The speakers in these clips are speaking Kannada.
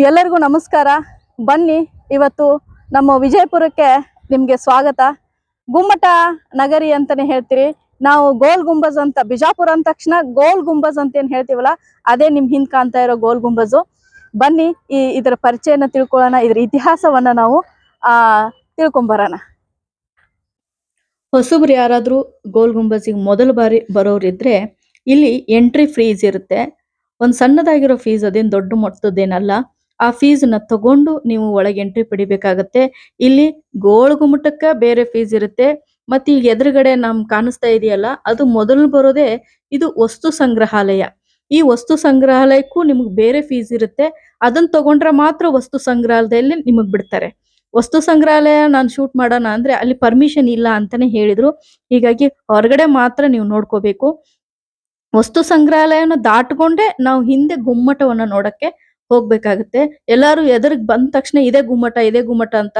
ಎಲ್ಲರಿಗೂ ನಮಸ್ಕಾರ. ಬನ್ನಿ, ಇವತ್ತು ನಮ್ಮ ವಿಜಯಪುರಕ್ಕೆ ನಿಮಗೆ ಸ್ವಾಗತ. ಗುಮ್ಮಟ ನಗರಿ ಅಂತಾನೆ ಹೇಳ್ತೀರಿ ನಾವು. ಗೋಲ್ ಗುಂಬಜ್ ಅಂತ, ಬಿಜಾಪುರ ಅಂದ ತಕ್ಷಣ ಗೋಲ್ ಗುಂಬಜ್ ಅಂತ ಏನ್ ಹೇಳ್ತೀವಲ್ಲ, ಅದೇ ನಿಮ್ ಹಿಂದ್ ಕಾಣ್ತಾ ಇರೋ ಗೋಲ್ ಗುಂಬಜು. ಬನ್ನಿ, ಇದರ ಪರಿಚಯನ ತಿಳ್ಕೊಳ್ಳೋಣ, ಇದ್ರ ಇತಿಹಾಸವನ್ನ ನಾವು ತಿಳ್ಕೊಂಬರೋಣ. ಹೊಸಬ್ರು ಯಾರಾದ್ರೂ ಗೋಲ್ ಗುಂಬಜಿಗೆ ಮೊದಲ ಬಾರಿ ಬರೋರಿದ್ರೆ ಇಲ್ಲಿ ಎಂಟ್ರಿ ಫೀಸ್ ಇರುತ್ತೆ. ಒಂದು ಸಣ್ಣದಾಗಿರೋ ಫೀಸ್, ಅದೇನು ದೊಡ್ಡ ಮೊತ್ತದ್ದೇನಲ್ಲ. ಆ ಫೀಸ್ನ ತಗೊಂಡು ನೀವು ಒಳಗೆ ಎಂಟ್ರಿ ಪಡಿಬೇಕಾಗತ್ತೆ. ಇಲ್ಲಿ ಗೋಲ್ ಗುಮ್ಮಟಕ್ಕೆ ಬೇರೆ ಫೀಸ್ ಇರುತ್ತೆ. ಮತ್ತೆ ಈಗ ಎದುರುಗಡೆ ಕಾಣಿಸ್ತಾ ಇದೆಯಲ್ಲ, ಅದು ಮೊದಲು ಬರೋದೇ ಇದು ವಸ್ತು ಸಂಗ್ರಹಾಲಯ. ಈ ವಸ್ತು ಸಂಗ್ರಹಾಲಯಕ್ಕೂ ನಿಮ್ಗೆ ಬೇರೆ ಫೀಸ್ ಇರುತ್ತೆ. ಅದನ್ನ ತಗೊಂಡ್ರೆ ಮಾತ್ರ ವಸ್ತು ಸಂಗ್ರಹಾಲಯದಲ್ಲಿ ನಿಮಗ್ ಬಿಡ್ತಾರೆ. ವಸ್ತು ಸಂಗ್ರಹಾಲಯ ನಾನು ಶೂಟ್ ಮಾಡೋಣ ಅಂದ್ರೆ ಅಲ್ಲಿ ಪರ್ಮಿಷನ್ ಇಲ್ಲ ಅಂತಾನೆ ಹೇಳಿದ್ರು. ಹೀಗಾಗಿ ಹೊರಗಡೆ ಮಾತ್ರ ನೀವು ನೋಡ್ಕೋಬೇಕು. ವಸ್ತು ಸಂಗ್ರಹಾಲಯನ ದಾಟ್ಕೊಂಡೆ ನಾವು ಹಿಂದೆ ಗುಮ್ಮಟವನ್ನ ನೋಡಕ್ಕೆ ಹೋಗ್ಬೇಕಾಗತ್ತೆ. ಎಲ್ಲಾರು ಎದುರಿಗೆ ಬಂದ ತಕ್ಷಣ ಇದೇ ಗುಮ್ಮಟ ಅಂತ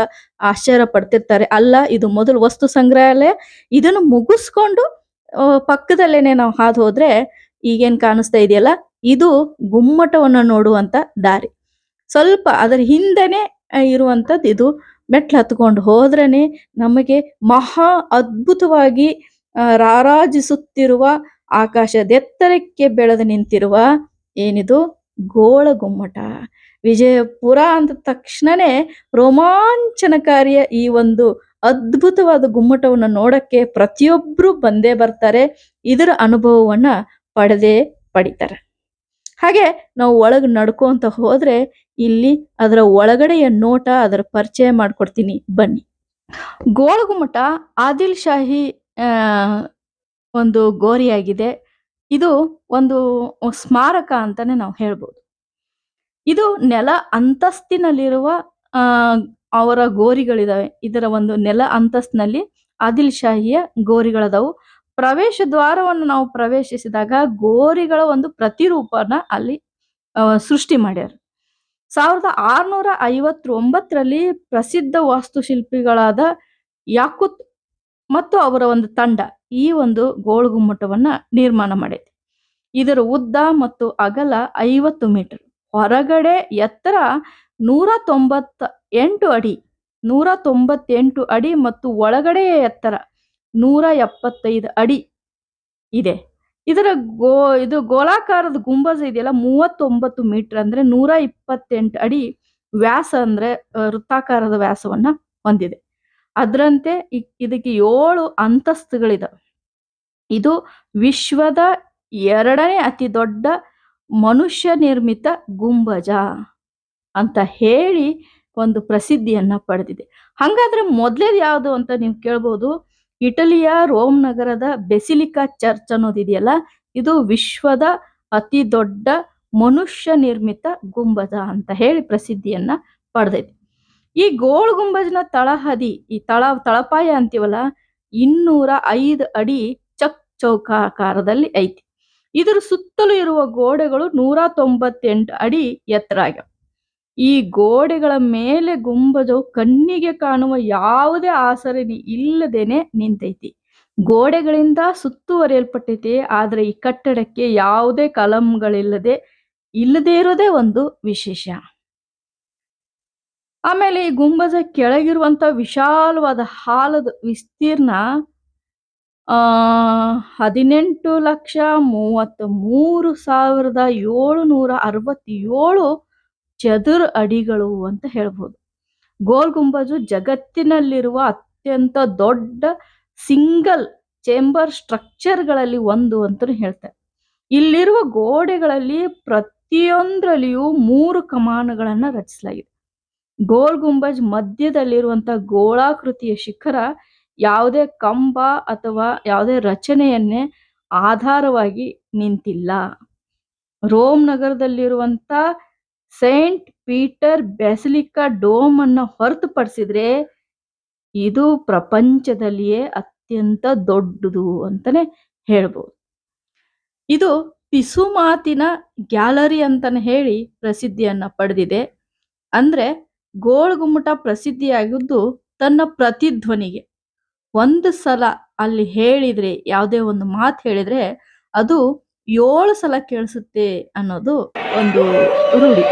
ಆಶ್ಚರ್ಯ ಪಡ್ತಿರ್ತಾರೆ. ಅಲ್ಲ, ಇದು ಮೊದಲು ವಸ್ತು ಸಂಗ್ರಹಾಲಯ. ಇದನ್ನು ಮುಗಿಸ್ಕೊಂಡು ಪಕ್ಕದಲ್ಲೇನೆ ನಾವು ಹಾದು ಹೋದ್ರೆ ಈಗೇನ್ ಕಾಣಿಸ್ತಾ ಇದೆಯಲ್ಲ, ಇದು ಗುಮ್ಮಟವನ್ನ ನೋಡುವಂತ ದಾರಿ. ಸ್ವಲ್ಪ ಅದರ ಹಿಂದೆನೆ ಇರುವಂತದ್ದು ಇದು. ಮೆಟ್ಲು ಹತ್ಕೊಂಡು ಹೋದ್ರೇನೆ ನಮಗೆ ಮಹಾ ಅದ್ಭುತವಾಗಿ ರಾರಾಜಿಸುತ್ತಿರುವ, ಆಕಾಶದೆತ್ತರಕ್ಕೆ ಬೆಳೆದು ನಿಂತಿರುವ ಏನಿದು ಗೋಳ ಗುಮ್ಮಟ. ವಿಜಯಪುರ ಅಂದ ತಕ್ಷಣನೇ ರೋಮಾಂಚನಕಾರಿಯ ಈ ಒಂದು ಅದ್ಭುತವಾದ ಗುಮ್ಮಟವನ್ನು ನೋಡಕ್ಕೆ ಪ್ರತಿಯೊಬ್ರು ಬಂದೇ ಬರ್ತಾರೆ. ಇದರ ಅನುಭವವನ್ನ ಪಡಿತಾರೆ. ಹಾಗೆ ನಾವು ಒಳಗೆ ನಡ್ಕೊಂತ ಹೋದ್ರೆ ಇಲ್ಲಿ ಅದರ ಒಳಗಡೆಯ ನೋಟ, ಅದರ ಪರಿಚಯ ಮಾಡ್ಕೊಡ್ತೀನಿ, ಬನ್ನಿ. ಗೋಳ ಗುಮ್ಮಟ ಆದಿಲ್ ಶಾಹಿ ಒಂದು ಗೋರಿಯಾಗಿದೆ. ಇದು ಒಂದು ಸ್ಮಾರಕ ಅಂತಾನೆ ನಾವು ಹೇಳ್ಬೋದು. ಇದು ನೆಲ ಅಂತಸ್ತಿನಲ್ಲಿರುವ ಅವರ ಗೋರಿಗಳಿದಾವೆ. ಇದರ ಒಂದು ನೆಲ ಅಂತಸ್ತಿನಲ್ಲಿ ಆದಿಲ್ ಶಾಹಿಯ ಗೋರಿಗಳದಾವು. ಪ್ರವೇಶ ದ್ವಾರವನ್ನು ನಾವು ಪ್ರವೇಶಿಸಿದಾಗ ಗೋರಿಗಳ ಒಂದು ಪ್ರತಿರೂಪನ ಅಲ್ಲಿ ಸೃಷ್ಟಿ ಮಾಡ್ಯಾರ. 1659ರಲ್ಲಿ ಪ್ರಸಿದ್ಧ ವಾಸ್ತುಶಿಲ್ಪಿಗಳಾದ ಯಾಕುತ್ ಮತ್ತು ಅವರ ಒಂದು ತಂಡ ಈ ಒಂದು ಗೋಳ ಗುಮ್ಮಟವನ್ನ ನಿರ್ಮಾಣ ಮಾಡೈತಿ. ಇದರ ಉದ್ದ ಮತ್ತು ಅಗಲ 50 ಮೀಟರ್, ಹೊರಗಡೆ ಎತ್ತರ 198 ಅಡಿ 198 ಅಡಿ ಮತ್ತು ಒಳಗಡೆಯ ಎತ್ತರ 175 ಅಡಿ ಇದೆ. ಇದರ ಇದು ಗೋಲಾಕಾರದ ಗುಂಬಜ ಇದೆಯಲ್ಲ, 39 ಮೀಟರ್ ಅಂದ್ರೆ 128 ಅಡಿ ವ್ಯಾಸ, ಅಂದ್ರೆ ವೃತ್ತಾಕಾರದ ವ್ಯಾಸವನ್ನ ಹೊಂದಿದೆ. ಅದರಂತೆ ಇದಕ್ಕೆ 7 ಅಂತಸ್ತುಗಳಿದಾವೆ. ಇದು ವಿಶ್ವದ 2ನೇ ಅತಿ ದೊಡ್ಡ ಮನುಷ್ಯ ನಿರ್ಮಿತ ಗುಂಬಜ ಅಂತ ಹೇಳಿ ಒಂದು ಪ್ರಸಿದ್ಧಿಯನ್ನ ಪಡೆದಿದೆ. ಹಾಗಾದ್ರೆ ಮೊದಲೇದು ಯಾವುದು ಅಂತ ನೀವು ಕೇಳ್ಬೋದು. ಇಟಲಿಯ ರೋಮ್ ನಗರದ ಬೆಸಿಲಿಕಾ ಚರ್ಚ್ ಅನ್ನೋದಿದೆಯಲ್ಲ, ಇದು ವಿಶ್ವದ ಅತಿ ದೊಡ್ಡ ಮನುಷ್ಯ ನಿರ್ಮಿತ ಗುಂಬಜ ಅಂತ ಹೇಳಿ ಪ್ರಸಿದ್ಧಿಯನ್ನ ಪಡೆದೈತಿ. ಈ ಗೋಳ ಗುಂಬಜ್ನ ತಳಹದಿ, ಈ ತಳಪಾಯ ಅಂತೀವಲ್ಲ, 205 ಅಡಿ ಚೌಕಾಕಾರದಲ್ಲಿ ಐತಿ. ಇದರ ಸುತ್ತಲೂ ಇರುವ ಗೋಡೆಗಳು 198 ಅಡಿ ಎತ್ತರ ಆಗ್ಯಾವ. ಈ ಗೋಡೆಗಳ ಮೇಲೆ ಗುಂಬಜವು ಕಣ್ಣಿಗೆ ಕಾಣುವ ಯಾವುದೇ ಆಸರಣಿ ಇಲ್ಲದೇನೆ ನಿಂತೈತಿ. ಗೋಡೆಗಳಿಂದ ಸುತ್ತುವರಿಯಲ್ಪಟ್ಟೈತಿ. ಆದ್ರೆ ಈ ಕಟ್ಟಡಕ್ಕೆ ಯಾವುದೇ ಕಲಂಗಳಿಲ್ಲದೆ ಇರೋದೇ ಒಂದು ವಿಶೇಷ. ಆಮೇಲೆ ಈ ಗುಂಬಜ ಕೆಳಗಿರುವಂತ ವಿಶಾಲವಾದ ಹಾಲದ ವಿಸ್ತೀರ್ಣ 18,33,767 ಚದುರ ಅಡಿಗಳು ಅಂತ ಹೇಳ್ಬೋದು. ಗೋಲ್ ಗುಂಬಜು ಜಗತ್ತಿನಲ್ಲಿರುವ ಅತ್ಯಂತ ದೊಡ್ಡ ಸಿಂಗಲ್ ಚೇಂಬರ್ ಸ್ಟ್ರಕ್ಚರ್ಗಳಲ್ಲಿ ಒಂದು ಅಂತ ಹೇಳ್ತಾರೆ. ಇಲ್ಲಿರುವ ಗೋಡೆಗಳಲ್ಲಿ ಪ್ರತಿಯೊಂದರಲ್ಲಿಯೂ 3 ಕಮಾನುಗಳನ್ನ ರಚಿಸಲಾಗಿದೆ. ಗೋಲ್ ಗುಂಬಜ್ ಮಧ್ಯದಲ್ಲಿರುವಂತ ಗೋಳಾಕೃತಿಯ ಶಿಖರ ಯಾವುದೇ ಕಂಬ ಅಥವಾ ಯಾವುದೇ ರಚನೆಯನ್ನೇ ಆಧಾರವಾಗಿ ನಿಂತಿಲ್ಲ. ರೋಮ್ ನಗರದಲ್ಲಿರುವಂತ ಸೈಂಟ್ ಪೀಟರ್ ಬೆಸಿಲಿಕಾ ಡೋಮ್ ಅನ್ನ ಹೊರತುಪಡಿಸಿದ್ರೆ ಇದು ಪ್ರಪಂಚದಲ್ಲಿಯೇ ಅತ್ಯಂತ ದೊಡ್ಡದು ಅಂತಾನೆ ಹೇಳ್ಬೋದು. ಇದು ಪಿಸುಮಾತಿನ ಗ್ಯಾಲರಿ ಅಂತಾನೆ ಹೇಳಿ ಪ್ರಸಿದ್ಧಿಯನ್ನ ಪಡೆದಿದೆ. ಅಂದ್ರೆ ಗೋಳ ಗುಮ್ಮಟ ಪ್ರಸಿದ್ಧಿಯಾಗಿದ್ದು ತನ್ನ ಪ್ರತಿಧ್ವನಿಗೆ. ಒಂದು ಸಲ ಅಲ್ಲಿ ಹೇಳಿದ್ರೆ, ಯಾವುದೇ ಒಂದು ಮಾತು ಹೇಳಿದ್ರೆ ಅದು 7 ಸಲ ಕೇಳಿಸುತ್ತೆ ಅನ್ನೋದು ಒಂದು ರೂಢಿ.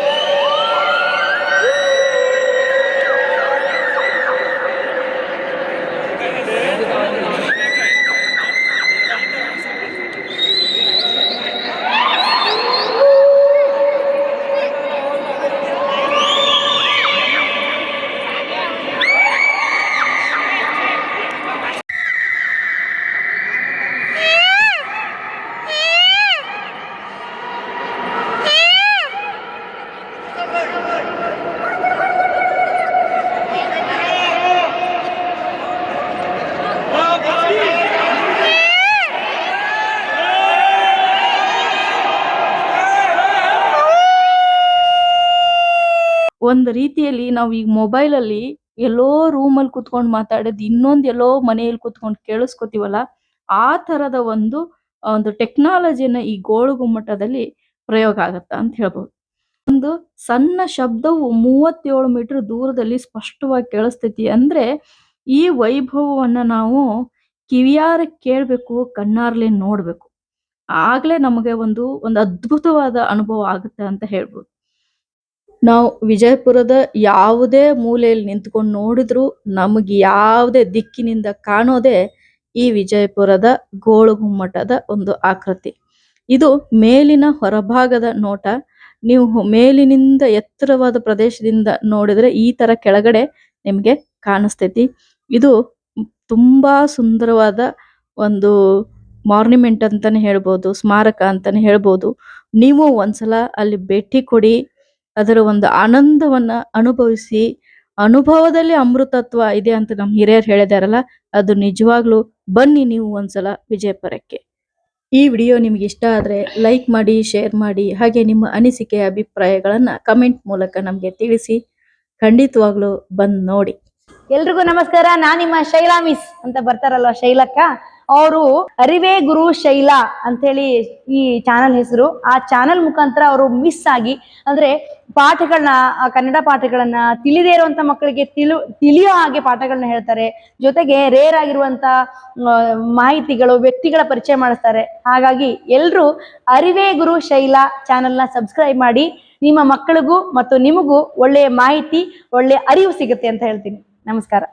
ಒಂದು ರೀತಿಯಲ್ಲಿ ನಾವು ಈಗ ಮೊಬೈಲಲ್ಲಿ ಎಲ್ಲೋ ರೂಮಲ್ಲಿ ಕೂತ್ಕೊಂಡು ಮಾತಾಡೋದು ಇನ್ನೊಂದು ಎಲ್ಲೋ ಮನೆಯಲ್ಲಿ ಕೂತ್ಕೊಂಡು ಕೇಳಿಸ್ಕೊತೀವಲ್ಲ, ಆ ಥರದ ಒಂದು ಟೆಕ್ನಾಲಜಿನ ಈ ಗೋಳಗುಮ್ಮಟದಲ್ಲಿ ಪ್ರಯೋಗ ಆಗತ್ತಾ ಅಂತ ಹೇಳ್ಬೋದು. ಒಂದು ಸಣ್ಣ ಶಬ್ದವು 37 ಮೀಟರ್ ದೂರದಲ್ಲಿ ಸ್ಪಷ್ಟವಾಗಿ ಕೇಳಿಸ್ತೈತಿ ಅಂದ್ರೆ, ಈ ವೈಭವವನ್ನ ನಾವು ಕಿವಿಯಾರೆ ಕೇಳ್ಬೇಕು, ಕಣ್ಣಾರ್ಲೆ ನೋಡ್ಬೇಕು. ಆಗ್ಲೇ ನಮಗೆ ಒಂದು ಅದ್ಭುತವಾದ ಅನುಭವ ಆಗುತ್ತೆ ಅಂತ ಹೇಳ್ಬೋದು. ನಾವು ವಿಜಯಪುರದ ಯಾವುದೇ ಮೂಲೆಯಲ್ಲಿ ನಿಂತ್ಕೊಂಡು ನೋಡಿದ್ರು ನಮಗೆ ಯಾವುದೇ ದಿಕ್ಕಿನಿಂದ ಕಾಣೋದೇ ಈ ವಿಜಯಪುರದ ಗೋಳಗುಮ್ಮಟದ ಒಂದು ಆಕೃತಿ. ಇದು ಮೇಲಿನ ಹೊರಭಾಗದ ನೋಟ. ನೀವು ಮೇಲಿನಿಂದ ಎತ್ತರವಾದ ಪ್ರದೇಶದಿಂದ ನೋಡಿದ್ರೆ ಈ ತರ ಕೆಳಗಡೆ ನಿಮಗೆ ಕಾಣಿಸ್ತೈತಿ. ಇದು ತುಂಬಾ ಸುಂದರವಾದ ಒಂದು ಮಾರ್ನಿಮೆಂಟ್ ಅಂತಾನೆ ಹೇಳ್ಬೋದು, ಸ್ಮಾರಕ ಅಂತಾನೆ ಹೇಳ್ಬೋದು. ನೀವು ಒಂದ್ಸಲ ಅಲ್ಲಿ ಭೇಟಿ ಕೊಡಿ, ಅದರ ಒಂದು ಆನಂದವನ್ನ ಅನುಭವಿಸಿ. ಅನುಭವದಲ್ಲಿ ಅಮೃತತ್ವ ಇದೆ ಅಂತ ನಮ್ಮ ಹಿರಿಯರು ಹೇಳಿದಾರಲ್ಲ, ಅದು ನಿಜವಾಗ್ಲೂ ಬನ್ನಿ ನೀವು ಒಂದ್ಸಲ ವಿಜಯಪುರಕ್ಕೆ. ಈ ವಿಡಿಯೋ ನಿಮ್ಗೆ ಇಷ್ಟ ಆದ್ರೆ ಲೈಕ್ ಮಾಡಿ, ಶೇರ್ ಮಾಡಿ, ಹಾಗೆ ನಿಮ್ಮ ಅನಿಸಿಕೆ ಅಭಿಪ್ರಾಯಗಳನ್ನ ಕಮೆಂಟ್ ಮೂಲಕ ನಮಗೆ ತಿಳಿಸಿ. ಖಂಡಿತವಾಗ್ಲೂ ಬಂದ್ ನೋಡಿ. ಎಲ್ರಿಗೂ ನಮಸ್ಕಾರ. ನಾನ್ ನಿಮ್ಮ ಶೈಲಾ ಮಿಸ್ ಅಂತ ಬರ್ತಾರಲ್ವ, ಶೈಲಕ್ಕ. ಅವರು ಅರಿವೇ ಗುರು ಶೈಲಾ ಅಂತೇಳಿ ಈ ಚಾನಲ್ ಹೆಸರು. ಆ ಚಾನಲ್ ಮುಖಾಂತರ ಅವರು ಮಿಸ್ ಆಗಿ ಅಂದ್ರೆ ಪಾಠಗಳನ್ನ, ಕನ್ನಡ ಪಾಠಗಳನ್ನ ತಿಳಿದೇ ಇರುವಂತ ಮಕ್ಕಳಿಗೆ ತಿಳಿಯೋ ಹಾಗೆ ಪಾಠಗಳನ್ನ ಹೇಳ್ತಾರೆ. ಜೊತೆಗೆ ರೇರ್ ಆಗಿರುವಂತ ಮಾಹಿತಿಗಳು, ವ್ಯಕ್ತಿಗಳ ಪರಿಚಯ ಮಾಡಿಸ್ತಾರೆ. ಹಾಗಾಗಿ ಎಲ್ರು ಅರಿವೇ ಗುರು ಶೈಲಾ ಚಾನಲ್ನ ಸಬ್ಸ್ಕ್ರೈಬ್ ಮಾಡಿ. ನಿಮ್ಮ ಮಕ್ಕಳಿಗೂ ಮತ್ತು ನಿಮಗೂ ಒಳ್ಳೆಯ ಮಾಹಿತಿ, ಒಳ್ಳೆಯ ಅರಿವು ಸಿಗುತ್ತೆ ಅಂತ ಹೇಳ್ತೀನಿ. ನಮಸ್ಕಾರ.